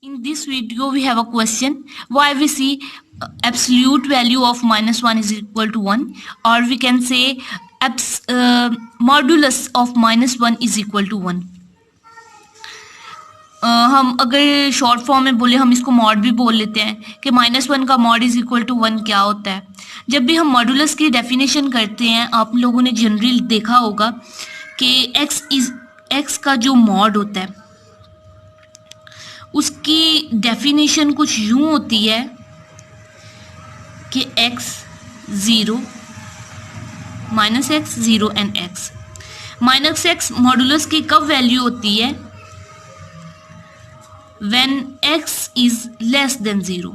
In this video, we have a question why we see absolute value of -1 is equal to 1, or we can say modulus of -1 is equal to 1. हम अगर short form में बोले, हम इसको mod भी बोल लेते हैं कि -1 का मॉड इज इक्वल टू 1 क्या होता है. जब भी हम मॉडुलस की डेफिनेशन करते हैं, आप लोगों ने जनरली देखा होगा कि x का जो मॉड होता है उसकी डेफिनेशन कुछ यूं होती है कि x 0 -x 0 and x -x modulus की कब वैल्यू होती है? when x is less than 0.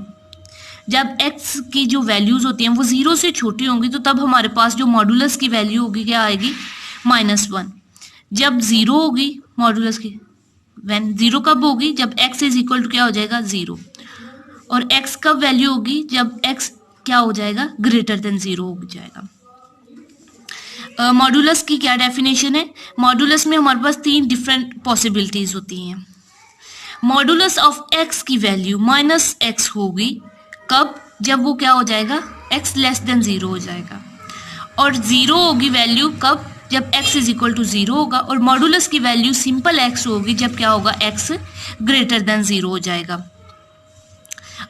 जब x की जो वैल्यूज होती हैं वो 0 से छोटी होंगी तो तब हमारे पास जो मॉडुलस की वैल्यू होगी क्या आएगी? -1. जब 0 होगी मॉडुलस की, when 0 कब होगी? जब x इज इक्वल टू क्या हो जाएगा? 0. और x कब वैल्यू होगी? जब x क्या हो जाएगा? ग्रेटर देन 0 हो जाएगा. मॉडुलस की क्या डेफिनेशन है? मॉडुलस में हमारे पास 3 डिफरेंट पॉसिबिलिटीज होती हैं. मॉडुलस ऑफ x की वैल्यू -x होगी कब? जब वो क्या हो जाएगा? x लेस देन 0 हो जाएगा. और 0 होगी वैल्यू कब? जब x इज इक्वल टू 0 होगा. और मॉडुलस की वैल्यू सिंपल x होगी जब क्या होगा? x ग्रेटर देन 0 हो जाएगा.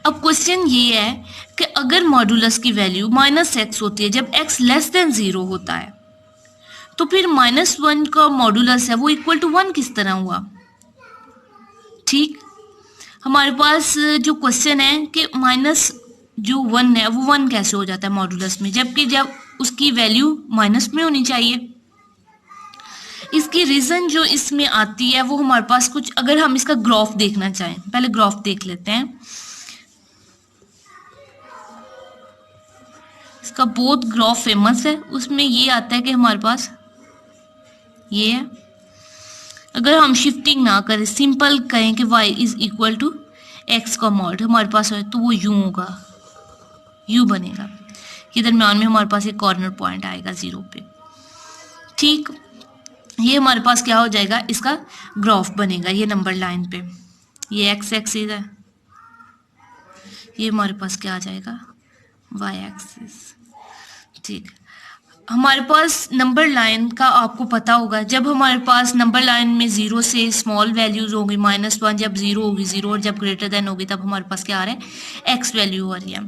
अब क्वेश्चन ये है कि अगर मॉडुलस की वैल्यू -x होती है जब x लेस देन 0 होता है, तो फिर -1 का मॉडुलस है वो इक्वल टू 1 किस तरह हुआ? ठीक, हमारे पास जो क्वेश्चन है कि जो 1 है वो 1 कैसे हो जाता है मॉडुलस में, जबकि जब उसकी वैल्यू माइनस में होनी चाहिए. इसकी रीज़न जो इसमें आती है वो हमारे पास कुछ, अगर हम इसका ग्राफ देखना चाहें, पहले ग्राफ देख लेते हैं. इसका बहुत ग्राफ फेमस है, उसमें ये आता है कि हमारे पास ये है. अगर हम शिफ्टिंग ना करें, सिंपल कहें कि y is equal to x का मॉड हमारे पास है तो वो यूं होगा, यूं बनेगा. ये दरम्यान में हमारे पास एक कॉर्नर पॉइंट आएगा 0 पे. ठीक, ये हमारे पास क्या हो जाएगा? इसका ग्राफ बनेगा. ये नंबर लाइन पे ये x एक्सिस है, ये हमारे पास क्या आ जाएगा? y axis. ठीक, हमारे पास नंबर लाइन का आपको पता होगा, जब हमारे पास नंबर लाइन में 0 से स्मॉल वैल्यूज होंगी, -1 जब 0 होगी 0, और जब ग्रेटर देन होगी तब हमारे पास क्या आ रहा है? x वैल्यू आ रही है.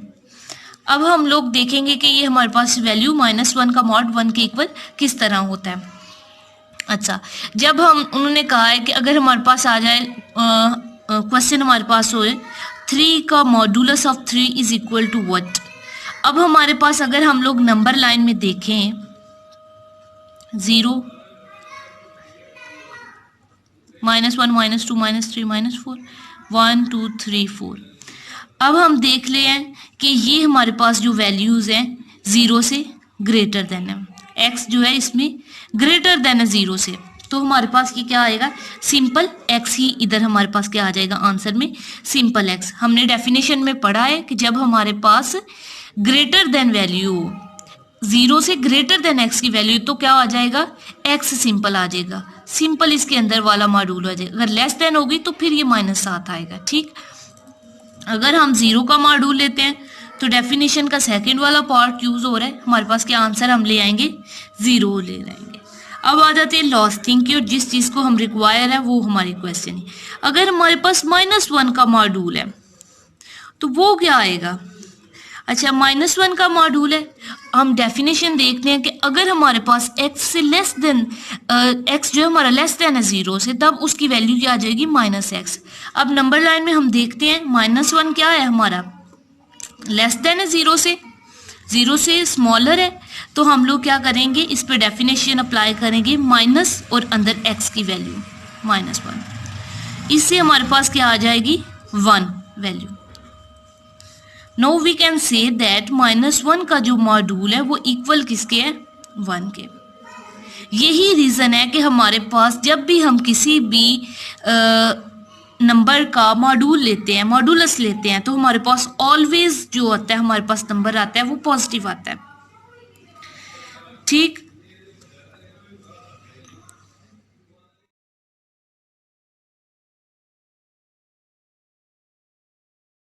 अब हम लोग देखेंगे कि ये हमारे पास वैल्यू -1 का मॉड 1 के इक्वल किस तरह होता है. अच्छा, जब उन्होंने कहा है कि अगर हमारे पास आ जाए क्वेश्चन हमारे पास हो 3 का modulus of 3 is equal to what. अब हमारे पास अगर हम लोग नंबर लाइन में देखें 0 -1 -2 -3 -4 1 2 3 4. अब हम देख ले हैं कि ये हमारे पास जो वैल्यूज हैं 0 से ग्रेटर देन है, x जो है इसमें ग्रेटर देन है 0 से, तो हमारे पास ये क्या आएगा? सिंपल x ही इधर हमारे पास क्या आ जाएगा आंसर में? Simple x. हमने डेफिनेशन में पढ़ा है कि जब हमारे पास ग्रेटर देन वैल्यू 0 से ग्रेटर देन x की वैल्यू तो क्या आ जाएगा? x सिंपल आ जाएगा. सिंपल इसके अंदर वाला मॉड्यूल आ जाएगा. अगर लेस देन होगी तो फिर ये -7 आएगा. ठीक, अगर हम 0 का मॉड्यूल लेते हैं तो डेफिनेशन का सेकंड वाला पार्ट यूज हो रहा है, हमारे पास क्या आंसर हम ले आएंगे? 0 ले आएंगे. अब आ जाते हैं लॉस्ट थिंग की, और जिस चीज़ को हम रिक्वायर है वो हमारी क्वेश्चन है. अगर हमारे पास -1 का मॉड्यूल है तो वो क्या आएगा? अच्छा, -1 का मॉड्यूल है, हम डेफिनेशन देखते हैं कि अगर हमारे पास x से लेस देन x जो हमारा लेस देन है 0 से, तब उसकी वैल्यू क्या आ जाएगी? -x. अब नंबर लाइन में हम देखते हैं -1 क्या है हमारा? लेस देन है 0 से स्मॉलर है, तो हम लोग क्या करेंगे? इस पर डेफिनेशन अप्लाई करेंगे माइनस और अंदर x की वैल्यू -1. इससे हमारे पास क्या आ जाएगी? 1 value. Now we can say that -1 का जो मॉड्यूल है वो इक्वल किसके है? 1 के. यही रीज़न है कि हमारे पास जब भी हम किसी भी नंबर का मॉड्यूल लेते हैं, मॉडुलस लेते हैं, तो हमारे पास ऑलवेज जो आता है हमारे पास नंबर आता है वो पॉजिटिव आता है. ठीक,